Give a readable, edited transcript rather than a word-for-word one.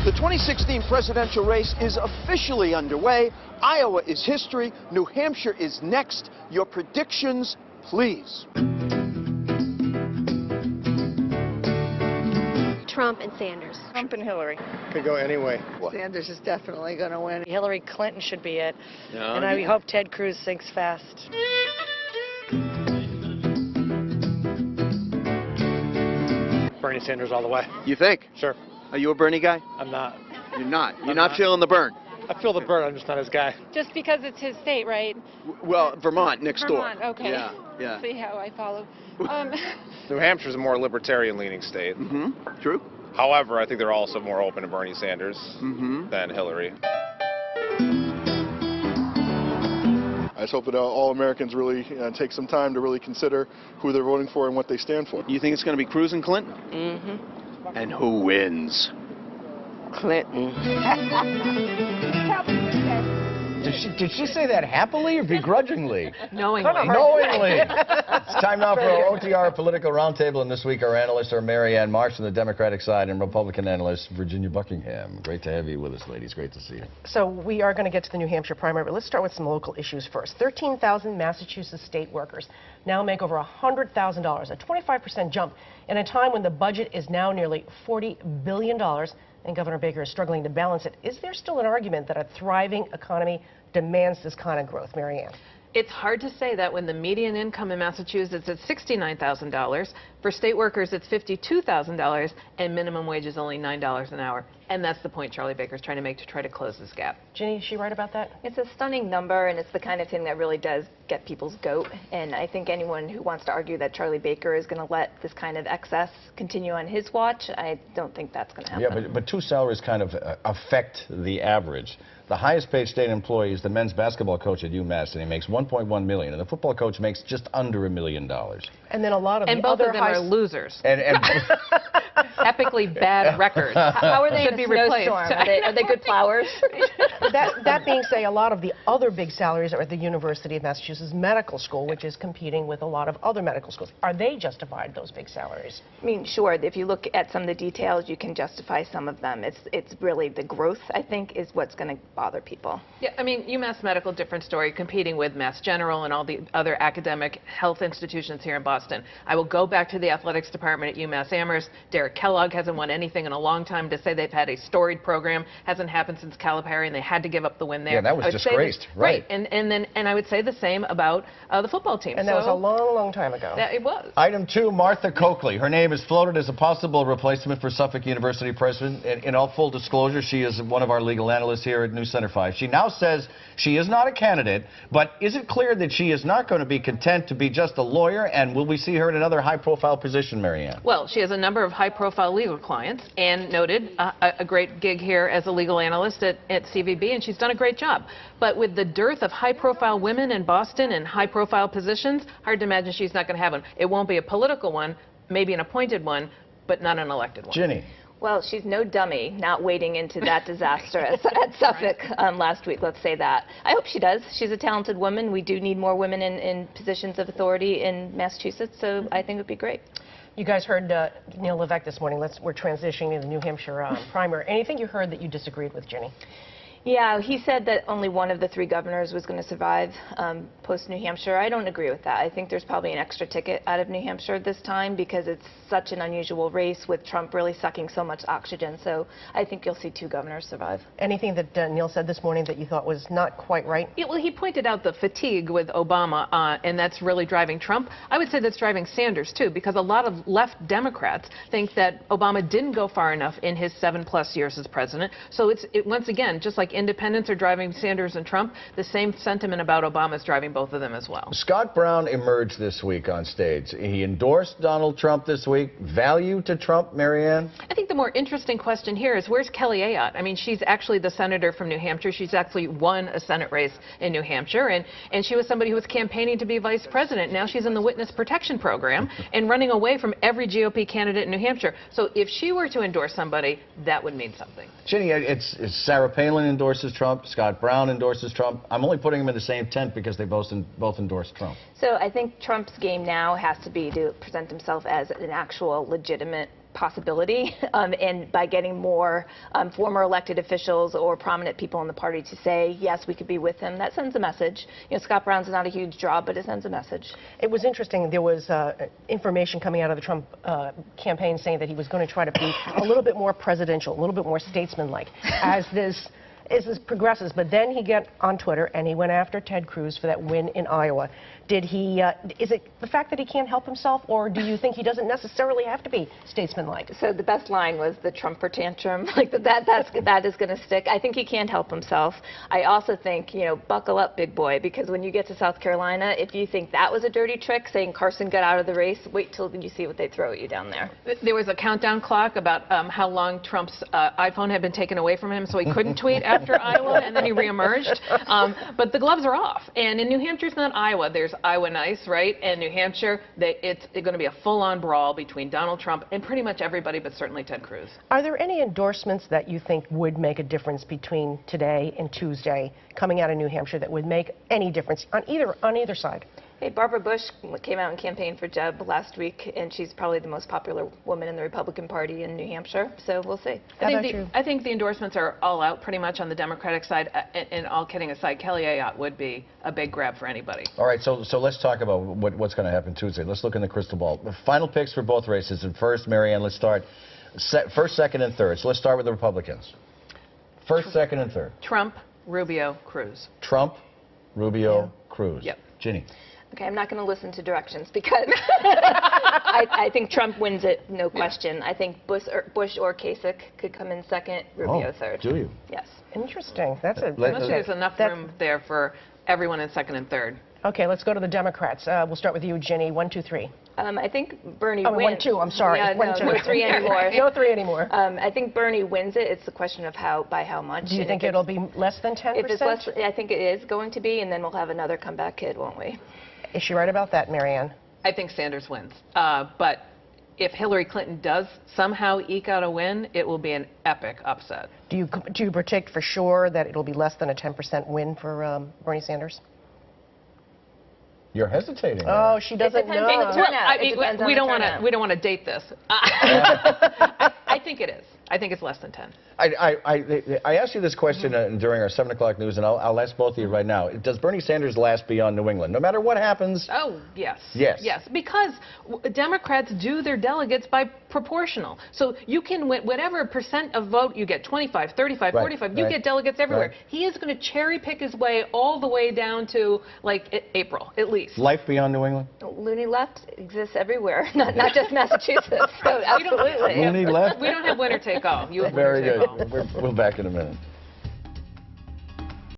The 2016 presidential race is officially underway. Iowa is history. New Hampshire is next. Your predictions, please. Trump and Sanders. Trump and Hillary. Could go anyway. Sanders is definitely going to win. Hillary Clinton should be it. No, and I hope Ted Cruz sinks fast. Bernie Sanders all the way. You think? Sure. Are you a Bernie guy? I'm not. You're not. You're I'm not not. feeling the burn. I feel the burn. I'm just not his guy. Just because it's his state, right? Well, Vermont, next Vermont, door. okay. Yeah. See how I follow. New Hampshire's a more libertarian-leaning state. Mm-hmm. True. However, I think they're also more open to Bernie Sanders than Hillary. I just hope that all Americans really take some time to really consider who they're voting for and what they stand for. You think it's going to be Cruz and Clinton? Mm-hmm. And who wins? Clinton. Did she say that happily or begrudgingly? Knowingly. Knowingly. It's time now for our OTR Political Roundtable, and this week our analysts are Marianne Marsh from the Democratic side and Republican analyst Virginia Buckingham. Great to have you with us, ladies. Great to see you. So we are going to get to the New Hampshire primary, but let's start with some local issues first. 13,000 Massachusetts state workers now make over $100,000, a 25% jump in a time when the budget is now nearly $40 billion, and Governor Baker is struggling to balance it. Is there still an argument that a thriving economy demands this kind of growth, Marianne? It's hard to say that when the median income in Massachusetts is $69,000. For state workers, it's $52,000, and minimum wage is only $9 an hour. And that's the point Charlie Baker's trying to make to try to close this gap. Ginny, is she right about that? It's a stunning number, and it's the kind of thing that really does get people's goat. And I think anyone who wants to argue that Charlie Baker is going to let this kind of excess continue on his watch, I don't think that's going to happen. Yeah, but two salaries kind of affect the average. The highest paid state employee is the men's basketball coach at UMass, and he makes $1.1 million, and the football coach makes just under $1 million. And then a lot of and the both other of them are losers. And epically bad records. How are they Should in be a replaced. snowstorm? Are they good plowers? that being said, a lot of the other big salaries are at the University of Massachusetts Medical School, which is competing with a lot of other medical schools. Are they justified, those big salaries? I mean, sure, if you look at some of the details, you can justify some of them. It's really the growth, I think, is what's going to bother people. Yeah, I mean, UMass Medical, different story, competing with Mass General and all the other academic health institutions here in Boston. I will go back to the athletics department at UMass Amherst. Derek Kellogg hasn't won anything in a long time. To say they've had a storied program hasn't happened since Calipari, and they had to give up the win there. Yeah, that was disgraced. Right, and I would say the same about the football team. And that was a long, long time ago. It was. Item 2, Martha Coakley. Her name is floated as a possible replacement for Suffolk University president. In all full disclosure, she is one of our legal analysts here at News Center 5. She now says she is not a candidate, but is it clear that she is not going to be content to be just a lawyer, and will we see her in another high-profile position, Marianne? Well, she has a number of high-profile legal clients, and noted a great gig here as a legal analyst at CVB, and she's done a great job. But with the dearth of high-profile women in Boston and high-profile positions, hard to imagine she's not going to have one. It won't be a political one, maybe an appointed one, but not an elected one. Ginny. Well, she's no dummy, not wading into that disaster at Suffolk last week, let's say that. I hope she does. She's a talented woman. We do need more women in positions of authority in Massachusetts, so I think it would be great. You guys heard Neil Levesque this morning. We're transitioning to the New Hampshire primary. Anything you heard that you disagreed with, Ginny? Yeah, he said that only one of the 3 governors was going to survive post-New Hampshire. I don't agree with that. I think there's probably an extra ticket out of New Hampshire this time because it's such an unusual race with Trump really sucking so much oxygen. So I think you'll see 2 governors survive. Anything that Neil said this morning that you thought was not quite right? Yeah, well, he pointed out the fatigue with Obama, and that's really driving Trump. I would say that's driving Sanders, too, because a lot of left Democrats think that Obama didn't go far enough in his 7+ years as president. So once again, just like independents are driving Sanders and Trump, the same sentiment about Obama is driving both of them as well. Scott Brown emerged this week on stage. He endorsed Donald Trump this week. Value to Trump, Marianne? I think the more interesting question here is where's Kelly Ayotte? I mean, she's actually the senator from New Hampshire. She's actually won a Senate race in New Hampshire, and she was somebody who was campaigning to be vice president. Now she's in the witness protection program and running away from every GOP candidate in New Hampshire. So if she were to endorse somebody, that would mean something. Ginny, it's Sarah Palin endorses Trump, Scott Brown endorses Trump. I'm only putting them in the same tent because they both endorse Trump. So I think Trump's game now has to be to present himself as an actual legitimate possibility, and by getting more former elected officials or prominent people in the party to say, yes, we could be with him, that sends a message. You know, Scott Brown's not a huge draw, but it sends a message. It was interesting. There was information coming out of the Trump campaign saying that he was going to try to be a little bit more presidential, a little bit more statesman-like as this progresses. But then he got on Twitter and he went after Ted Cruz for that win in Iowa. Did he? Is it the fact that he can't help himself, or do you think he doesn't necessarily have to be statesman-like? So the best line was the Trumper tantrum. Like that is going to stick. I think he can't help himself. I also think, you know, buckle up, big boy, because when you get to South Carolina, if you think that was a dirty trick, saying Carson got out of the race, wait till you see what they throw at you down there. There was a countdown clock about how long Trump's iPhone had been taken away from him, so he couldn't tweet after Iowa, and then he reemerged. But the gloves are off. And in New Hampshire, it's not Iowa. There's Iowa nice, right? And New Hampshire, it's going to be a full-on brawl between Donald Trump and pretty much everybody, but certainly Ted Cruz. Are there any endorsements that you think would make a difference between today and Tuesday coming out of New Hampshire that would make any difference on either side? Hey, Barbara Bush came out and campaigned for Jeb last week, and she's probably the most popular woman in the Republican Party in New Hampshire, so we'll see. I think the endorsements are all out pretty much on the Democratic side, and all kidding aside, Kelly Ayotte would be a big grab for anybody. All right, so let's talk about what's going to happen Tuesday. Let's look in the crystal ball. The final picks for both races, and first, Marianne, let's start first, second, and third. So let's start with the Republicans. First, second, and third. Trump, Rubio, Cruz. Trump, Rubio, Cruz. Yep. Ginny. Okay, I'm not going to listen to directions because I think Trump wins it, no question. I think Bush or Kasich could come in second, Rubio third. Do you? Yes. Interesting. There's enough room there for everyone in second and third. Okay, let's go to the Democrats. We'll start with you, Ginny. 1, 2, 3. I think Bernie wins. 1, 2, I'm sorry. Yeah, no 3 anymore. No 3 anymore. I think Bernie wins it. It's the question of by how much. Do you think it'll be less than 10%? If it's less, I think it is going to be, and then we'll have another comeback kid, won't we? Is she right about that, Marianne? I think Sanders wins. But if Hillary Clinton does somehow eke out a win, it will be an epic upset. Do you predict for sure that it'll be less than a 10% win for Bernie Sanders? You're hesitating. Oh, she doesn't know. We don't want to date this. I think it is. I think it's less than 10. I asked you this question during our 7 o'clock news, and I'll ask both of you right now. Does Bernie Sanders last beyond New England, no matter what happens? Oh, yes. Yes. Yes, because Democrats do their delegates by proportional. So you can, whatever percent of vote you get, 25, 35, 45, you get delegates everywhere. Right. He is going to cherry pick his way all the way down to, like, April, at least. Life beyond New England? Loony left exists everywhere, not just Massachusetts. So absolutely. Loony left? We don't have winner take all. You have Very winner good. take all. We're back in a minute.